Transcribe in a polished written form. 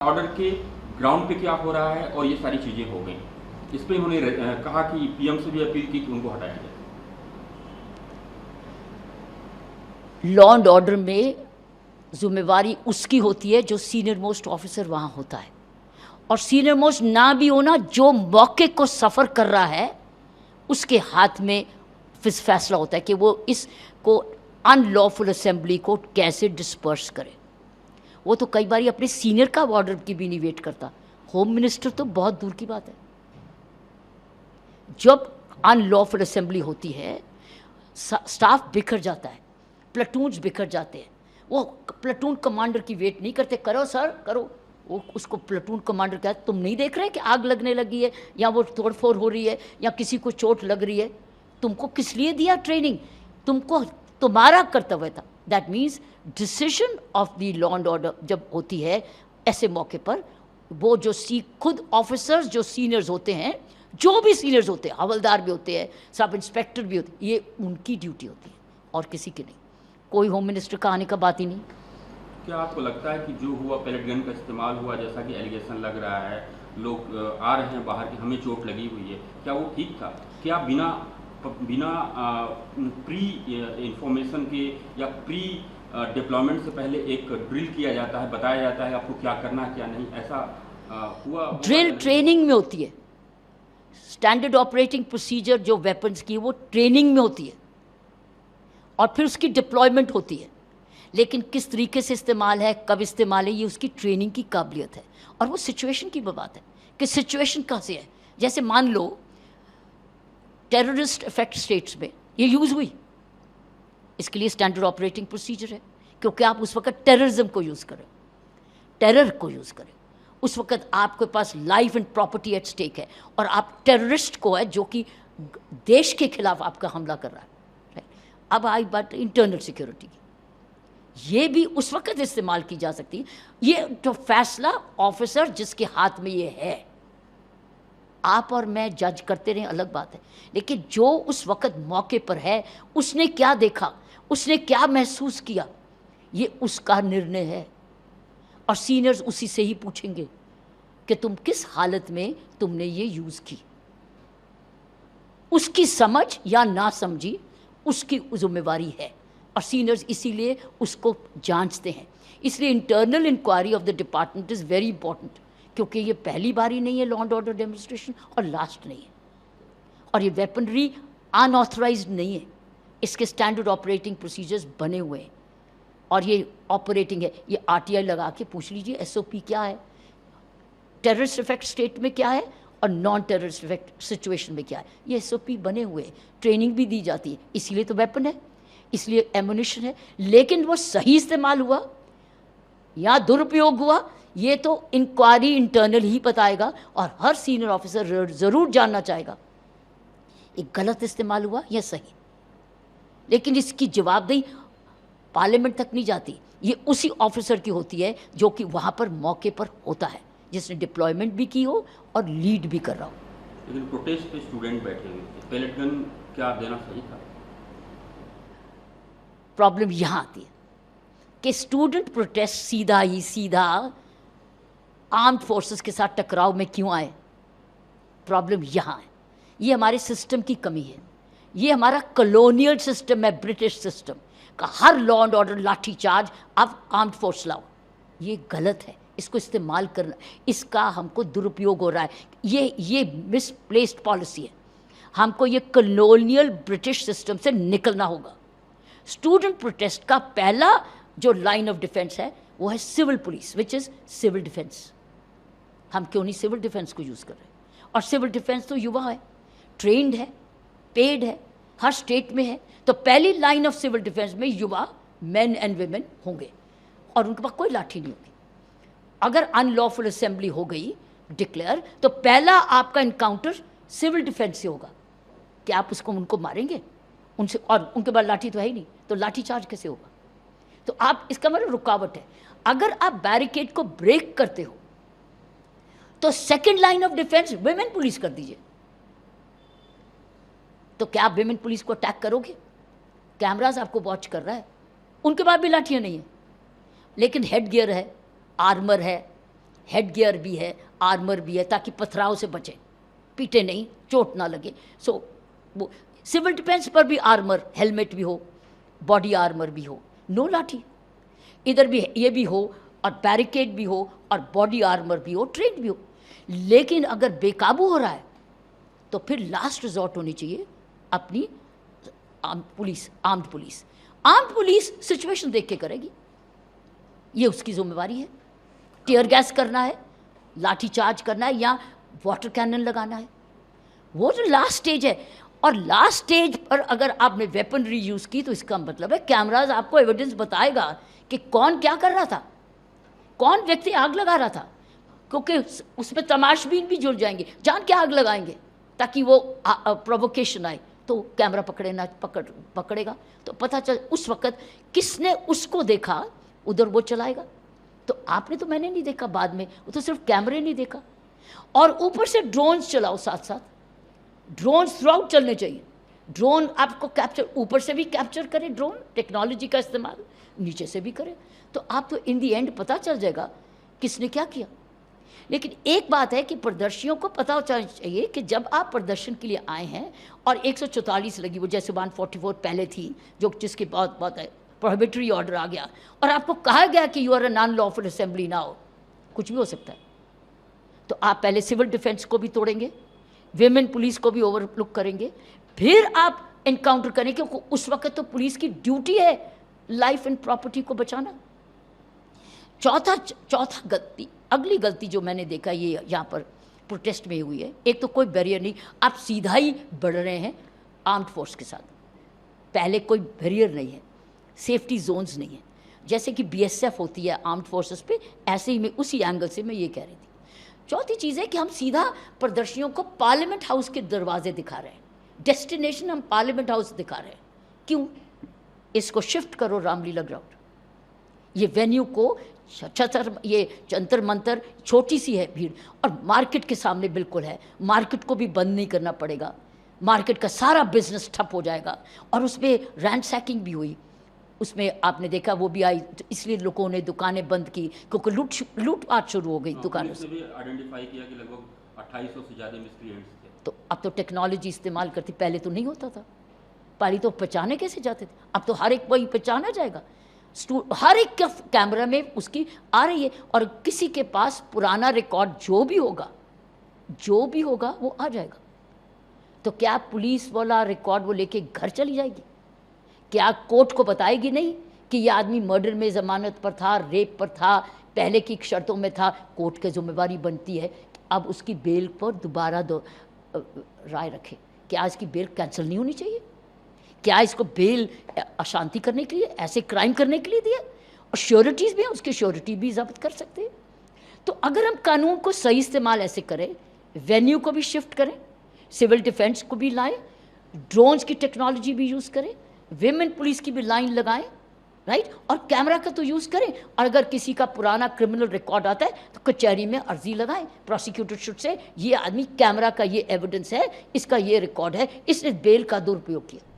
Order के ground पे क्या हो रहा है और ये सारी चीज़ें हो गई। इस पे उन्होंने कहा कि पीएम से भी अपील की कि उनको हटाया जाए। लॉ एंड ऑर्डर में जिम्मेवारी उसकी होती है जो सीनियर मोस्ट ऑफिसर वहाँ होता है, और सीनियर मोस्ट ना भी होना, जो मौके को सफ़र कर रहा है उसके हाथ में फैसला होता है कि वो इसको अनलॉफुल असेंबली को कैसे डिस्पर्स करे। वो तो कई बार अपने सीनियर का ऑर्डर की भी नहीं वेट करता। होम मिनिस्टर तो बहुत दूर की बात है। जब अनलॉफुल असेंबली होती है, स्टाफ बिखर जाता है, प्लाटून्स बिखर जाते हैं। वो प्लाटून कमांडर की वेट नहीं करते, करो सर करो। वो उसको प्लाटून कमांडर कहता है, तुम नहीं देख रहे कि आग लगने लगी है, या वो तोड़फोड़ हो रही है, या किसी को चोट लग रही है। तुमको किस लिए दिया ट्रेनिंग? तुमको तुम्हारा कर्तव्य था। That means decision of the law and order जब होती है ऐसे मौके पर, वो जो खुद ऑफिसर्स जो सीनियर्स होते हैं, जो भी सीनियर्स होते हैं, हवलदार भी होते हैं, सब इंस्पेक्टर भी होते हैं, ये उनकी ड्यूटी होती है और किसी की नहीं। कोई होम मिनिस्टर का आने का बात ही नहीं। क्या आपको लगता है कि जो हुआ, पैलेट गन का इस्तेमाल हुआ, जैसा कि एलिगेशन लग रहा है, लोग आ रहे हैं बाहर कि हमें चोट लगी हुई है, क्या वो ठीक था? क्या बिना प्री इंफॉर्मेशन के या प्री डिप्लॉयमेंट से पहले एक ड्रिल किया जाता है, बताया जाता है आपको क्या करना है क्या नहीं, ऐसा हुआ? ड्रिल ट्रेनिंग में होती है। स्टैंडर्ड ऑपरेटिंग प्रोसीजर जो वेपन्स की वो ट्रेनिंग में होती है और फिर उसकी डिप्लॉयमेंट होती है। लेकिन किस तरीके से इस्तेमाल है, कब इस्तेमाल है, ये उसकी ट्रेनिंग की काबिलियत है। और वो सिचुएशन की बात है कि सिचुएशन कहाँ से है। जैसे मान लो टेररिस्ट इफेक्ट स्टेट्स में ये यूज़ हुई, इसके लिए स्टैंडर्ड ऑपरेटिंग प्रोसीजर है, क्योंकि आप उस वक्त टेररिज्म को यूज़ करें, टेरर को यूज़ करें। उस वक्त आपके पास life and property at stake है, और आप टेररिस्ट को है जो कि देश के खिलाफ आपका हमला कर रहा है। अब आई बात इंटरनल सिक्योरिटी की, ये भी उस वक्त इस्तेमाल की जा सकती है। ये तो फैसला ऑफिसर जिसके हाथ में ये है, आप और मैं जज करते रहे अलग बात है, लेकिन जो उस वक्त मौके पर है, उसने क्या देखा, उसने क्या महसूस किया, ये उसका निर्णय है। और सीनियर्स उसी से ही पूछेंगे कि तुम किस हालत में तुमने ये यूज़ की। उसकी समझ या ना समझी उसकी जिम्मेवारी है, और सीनियर्स इसीलिए उसको जांचते हैं। इसलिए internal inquiry of the department is very important, क्योंकि ये पहली बार ही नहीं है लॉ एंड ऑर्डर डेमोन्स्ट्रेशन, और लास्ट नहीं है। और ये वेपनरी अनऑथराइज्ड नहीं है, इसके स्टैंडर्ड ऑपरेटिंग प्रोसीजर्स बने हुए हैं, और ये ऑपरेटिंग है। ये आरटीआई लगा के पूछ लीजिए एसओपी क्या है, टेररिस्ट इफेक्ट स्टेट में क्या है और नॉन टेररिस्ट इफेक्ट सिचुएशन में क्या है। ये एसओपी बने हुए हैं, ट्रेनिंग भी दी जाती है। इसीलिए तो वेपन है, इसलिए एमुनिशन है। लेकिन वो सही इस्तेमाल हुआ या दुरुपयोग हुआ, ये तो इंक्वायरी इंटरनल ही बताएगा, और हर सीनियर ऑफिसर ज़रूर जानना चाहेगा ये गलत इस्तेमाल हुआ या सही। लेकिन इसकी जवाबदेही पार्लियामेंट तक नहीं जाती, ये उसी ऑफिसर की होती है जो कि वहाँ पर मौके पर होता है, जिसने डिप्लॉयमेंट भी की हो और लीड भी कर रहा हो। लेकिन प्रोटेस्ट पे स्टूडेंट बैठे हुए थे, पैलेट गन क्या देना सही था? प्रॉब्लम यहाँ आती है कि स्टूडेंट प्रोटेस्ट सीधा आर्म्ड फोर्सेस के साथ टकराव में क्यों आए। प्रॉब्लम यहाँ है, ये हमारे सिस्टम की कमी है। ये हमारा कॉलोनियल सिस्टम है, ब्रिटिश सिस्टम का। हर लॉ एंड ऑर्डर लाठी चार्ज, अब आर्म्ड फोर्स लाओ, ये गलत है। इसको इस्तेमाल करना, इसका हमको दुरुपयोग हो रहा है। ये मिसप्लेस्ड पॉलिसी है। हमको ये कॉलोनियल ब्रिटिश सिस्टम से निकलना होगा। स्टूडेंट प्रोटेस्ट का पहला जो लाइन ऑफ डिफेंस है वो है civil police, which is civil defence. हम क्यों नहीं सिविल डिफेंस को यूज़ कर रहे? और सिविल डिफेंस तो युवा है, ट्रेंड है, पेड है, हर स्टेट में है। तो पहली लाइन ऑफ सिविल डिफेंस में युवा मेन एंड वुमेन होंगे, और उनके पास कोई लाठी नहीं होगी। अगर अनलॉफुल असेंबली हो गई डिक्लेयर, तो पहला आपका इनकाउंटर सिविल डिफेंस से होगा कि आप उनको मारेंगे उनसे, और उनके पास लाठी तो है ही नहीं, तो लाठी चार्ज कैसे होगा? तो आप, इसका मतलब रुकावट है। अगर आप बैरिकेड को ब्रेक करते हो तो second line of defence women police कर दीजिए। तो क्या आप वुमेन पुलिस को अटैक करोगे? कैमरास आपको वॉच कर रहा है, उनके पास भी लाठियां नहीं है, लेकिन हेड गियर है, आर्मर है, हेड गियर भी है, आर्मर भी है, ताकि पथराव से बचे, पीटे नहीं, चोट ना लगे। सो वो सिविल डिफेंस पर भी आर्मर, हेलमेट भी हो, बॉडी आर्मर भी हो, नो लाठी, इधर भी ये भी हो और बैरिकेड भी हो और बॉडी आर्मर भी हो, ट्रेन भी हो। लेकिन अगर बेकाबू हो रहा है तो फिर लास्ट रिजॉर्ट होनी चाहिए अपनी आर्म्ड पुलिस सिचुएशन देख के करेगी, ये उसकी जिम्मेवारी है। टीयर गैस करना है, लाठी चार्ज करना है या वाटर कैनन लगाना है, वो जो लास्ट स्टेज है। और लास्ट स्टेज पर अगर आपने वेपनरी यूज़ की तो इसका मतलब है कैमराज आपको एविडेंस बताएगा कि कौन क्या कर रहा था, कौन व्यक्ति आग लगा रहा था, क्योंकि उसमें तमाशबीन भी जुड़ जाएंगे, जान के आग लगाएंगे ताकि वो प्रोवोकेशन आए, तो कैमरा पकड़ेगा तो पता चल उस वक़्त किसने उसको देखा, उधर वो चलाएगा। तो आपने तो मैंने नहीं देखा, बाद में वो तो सिर्फ कैमरे नहीं देखा। और ऊपर से ड्रोन्स चलाओ, साथ साथ ड्रोन्स थ्रू आउट चलने चाहिए। ड्रोन आपको कैप्चर, ऊपर से भी कैप्चर करे, ड्रोन टेक्नोलॉजी का इस्तेमाल नीचे से भी करे, तो आप तो इन दी एंड पता चल जाएगा किसने क्या किया। लेकिन एक बात है कि प्रदर्शियों को पता होना चाहिए कि जब आप प्रदर्शन के लिए आए हैं और 144 लगी, वो जैसे 144 पहले थी, जो जिसके बाद बात है प्रोहिबिटरी ऑर्डर आ गया और आपको कहा गया कि you are a non lawful assembly ना हो, कुछ भी हो सकता है, तो आप पहले सिविल डिफेंस को भी तोड़ेंगे, विमेन पुलिस को भी ओवरलुक करेंगे, फिर आप एनकाउंटर करेंगे, क्योंकि उस वक्त तो पुलिस की ड्यूटी है लाइफ एंड प्रॉपर्टी को बचाना। चौथा गलती, अगली गलती जो मैंने देखा ये यहाँ पर प्रोटेस्ट में हुई है, एक तो कोई बैरियर नहीं, आप सीधा ही बढ़ रहे हैं आर्म्ड फोर्स के साथ, पहले कोई बैरियर नहीं है, सेफ्टी जोन्स नहीं है, जैसे कि बीएसएफ होती है आर्म्ड फोर्सेस पे, ऐसे ही मैं उसी एंगल से मैं ये कह रही थी। चौथी चीज़ है कि हम सीधा प्रदर्शनियों को पार्लियामेंट हाउस के दरवाजे दिखा रहे हैं, डेस्टिनेशन हम पार्लियामेंट हाउस दिखा रहे हैं। क्यों? इसको शिफ्ट करो रामलीला ग्राउंड, ये वेन्यू को ये जंतर मंतर छोटी सी है भीड़, और मार्केट के सामने बिल्कुल है, मार्केट को भी बंद नहीं करना पड़ेगा, मार्केट का सारा बिजनेस ठप हो जाएगा। और उसमें रैंडसैकिंग भी हुई, उसमें आपने देखा वो भी आई, तो इसलिए लोगों ने दुकानें बंद की, क्योंकि लूटपाट शुरू हो गई दुकानों से। आइडेंटिफाई किया कि लगभग 2800 से ज़्यादा मिसक्रिएंट्स थे। तो अब तो टेक्नोलॉजी इस्तेमाल करती, पहले तो नहीं होता था, पहले तो पहचाने कैसे जाते थे, अब तो हर एक वही पहचाना जाएगा, हर एक के कैमरा में उसकी आ रही है, और किसी के पास पुराना रिकॉर्ड जो भी होगा वो आ जाएगा। तो क्या पुलिस वाला रिकॉर्ड वो लेके घर चली जाएगी? क्या कोर्ट को बताएगी नहीं कि ये आदमी मर्डर में ज़मानत पर था, रेप पर था, पहले की शर्तों में था? कोर्ट की जिम्मेवारी बनती है अब उसकी बेल पर दोबारा राय रखे। क्या इसकी बेल कैंसिल नहीं होनी चाहिए? क्या इसको बेल अशांति करने के लिए, ऐसे क्राइम करने के लिए दिया? और श्योरिटीज़ भी हैं, उसकी श्योरिटी भी जब्त कर सकते हैं। तो अगर हम कानून को सही इस्तेमाल ऐसे करें, वेन्यू को भी शिफ्ट करें, सिविल डिफेंस को भी लाएं, ड्रोन्स की टेक्नोलॉजी भी यूज़ करें, विमेन पुलिस की भी लाइन लगाएं, राइट, और कैमरा का तो यूज़ करें। और अगर किसी का पुराना क्रिमिनल रिकॉर्ड आता है तो कचहरी में अर्जी लगाएं, प्रोसिक्यूटर शुड से ये आदमी कैमरा का ये एविडेंस है, इसका ये रिकॉर्ड है, इसने बेल का दुरुपयोग किया।